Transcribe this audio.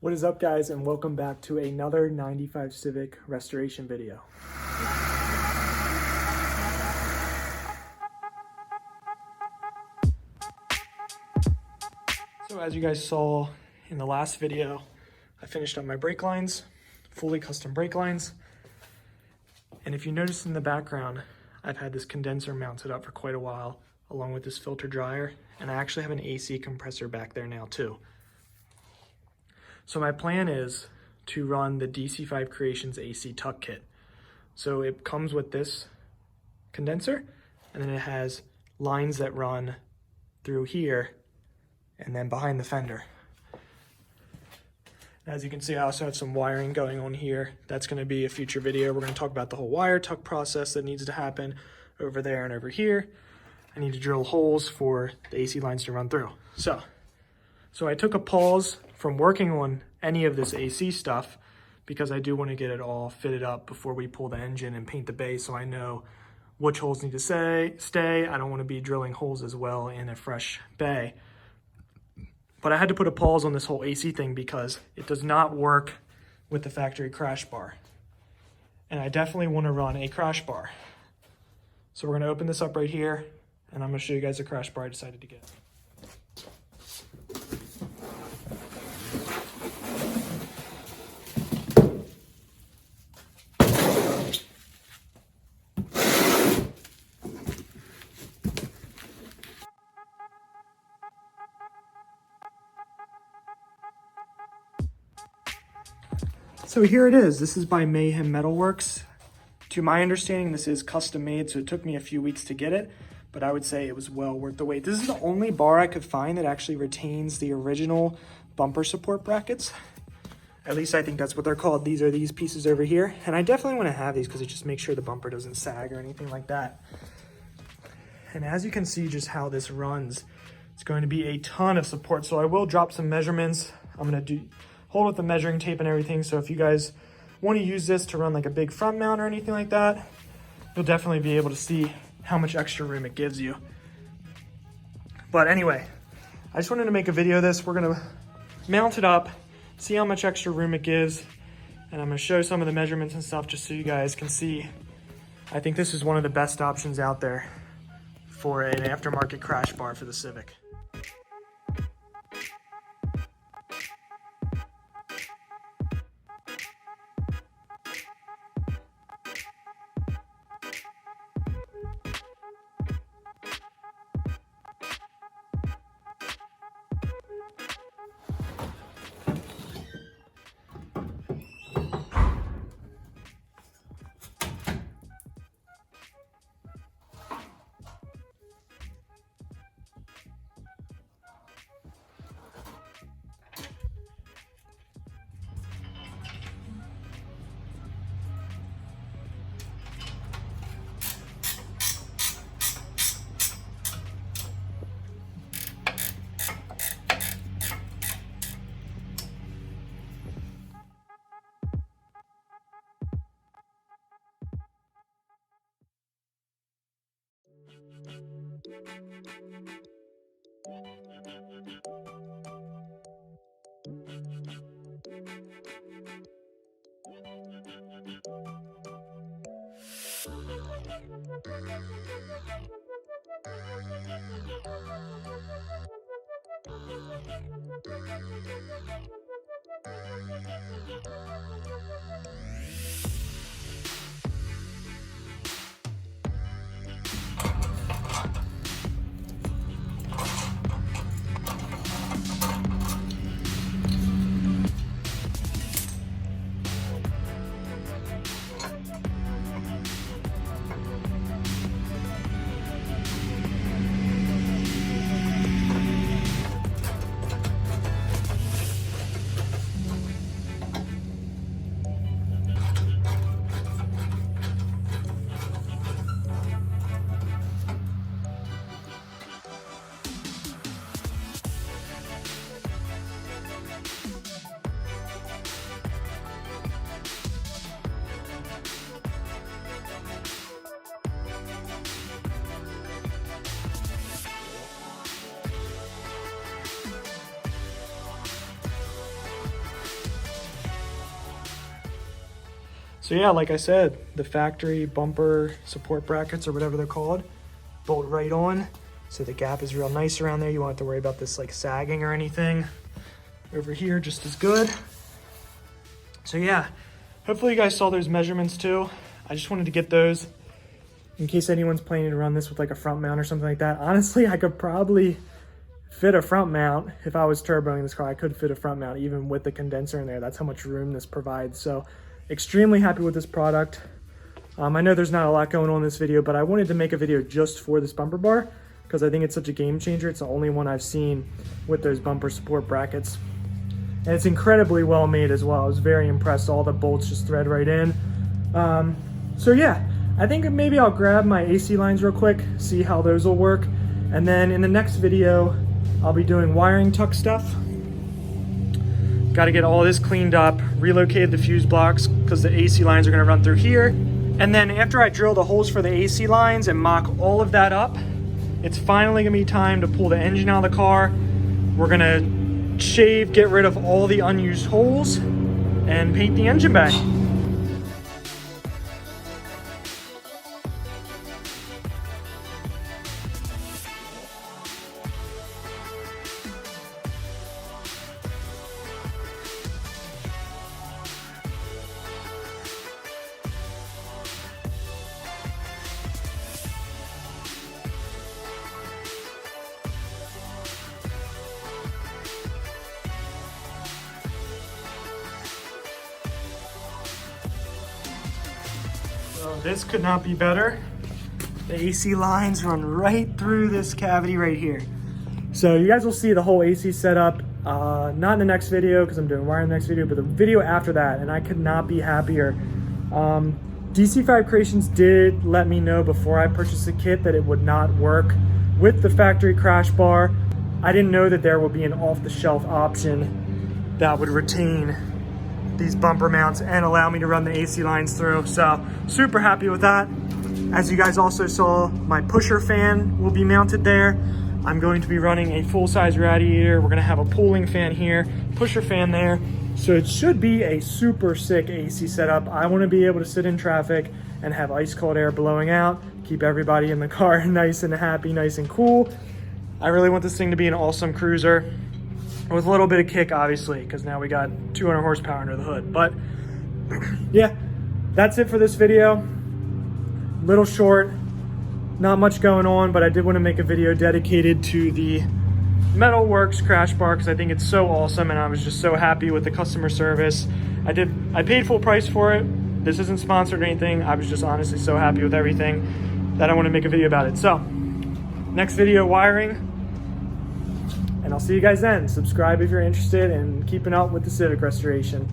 What is up, guys, and welcome back to another 95 Civic restoration video. So as you guys saw in the last video, I finished up my brake lines, fully custom brake lines. And if you notice in the background, I've had this condenser mounted up for quite a while, along with this filter dryer, and I actually have an AC compressor back there now too. So my plan is to run the DC5 Creations AC tuck kit. So it comes with this condenser, and then it has lines that run through here and then behind the fender. As you can see, I also have some wiring going on here. That's going to be a future video. We're going to talk about the whole wire tuck process that needs to happen over there and over here. I need to drill holes for the AC lines to run through. So I took a pause from working on any of this AC stuff because I do want to get it all fitted up before we pull the engine and paint the bay, so I know which holes need to stay. I don't want to be drilling holes as well in a fresh bay. But I had to put a pause on this whole AC thing because it does not work with the factory crash bar. And I definitely want to run a crash bar. So we're going to open this up right here, and I'm going to show you guys the crash bar I decided to get. So here it is. This is by Mayhem Metalworks. To my understanding, this is custom made, so it took me a few weeks to get it, but I would say it was well worth the wait. This is the only bar I could find that actually retains the original bumper support brackets. At least I think that's what they're called. These are these pieces over here, and I definitely want to have these because it just makes sure the bumper doesn't sag or anything like that. And as you can see just how this runs, it's going to be a ton of support. So I will drop some measurements. I'm going to hold with the measuring tape and everything. So if you guys want to use this to run like a big front mount or anything like that, you'll definitely be able to see how much extra room it gives you. But anyway, I just wanted to make a video of this. We're going to mount it up, see how much extra room it gives, and I'm going to show some of the measurements and stuff just so you guys can see. I think this is one of the best options out there for an aftermarket crash bar for the Civic. So yeah, like I said, the factory bumper support brackets or whatever they're called, bolt right on. So the gap is real nice around there. You won't have to worry about this like sagging or anything. Over here, just as good. So yeah, hopefully you guys saw those measurements too. I just wanted to get those in case anyone's planning to run this with like a front mount or something like that. Honestly, I could probably fit a front mount. If I was turboing this car, I could fit a front mount even with the condenser in there. That's how much room this provides. So extremely happy with this product. I know there's not a lot going on in this video, but I wanted to make a video just for this bumper bar because I think it's such a game changer. It's the only one I've seen with those bumper support brackets. And it's incredibly well made as well. I was very impressed. All the bolts just thread right in. So yeah, I think maybe I'll grab my AC lines real quick, see how those will work. And then in the next video, I'll be doing wiring tuck stuff. Got to get all this cleaned up, relocated the fuse blocks because the AC lines are going to run through here. And then after I drill the holes for the AC lines and mock all of that up, it's finally going to be time to pull the engine out of the car. We're going to shave, get rid of all the unused holes, and paint the engine back. So this could not be better. The AC lines run right through this cavity right here. So you guys will see the whole AC setup, not in the next video because I'm doing wiring in the next video, but the video after that, and I could not be happier. DC5 Creations did let me know before I purchased the kit that it would not work with the factory crash bar. I didn't know that there would be an off-the-shelf option that would retain these bumper mounts and allow me to run the AC lines through. So super happy with that. As you guys also saw, my pusher fan will be mounted there. I'm going to be running a full-size radiator. We're gonna have a cooling fan here, pusher fan there. So it should be a super sick AC setup. I wanna be able to sit in traffic and have ice cold air blowing out, keep everybody in the car nice and happy, nice and cool. I really want this thing to be an awesome cruiser with a little bit of kick, obviously, because now we got 200 horsepower under the hood. But yeah, that's it for this video. Little short, not much going on, but I did want to make a video dedicated to the Metalworks crash bar because I think it's so awesome, and I was just so happy with the customer service. I paid full price for it. This isn't sponsored or anything. I was just honestly so happy with everything that I want to make a video about it. So next video, wiring. And I'll see you guys then. Subscribe if you're interested in keeping up with the Civic restoration.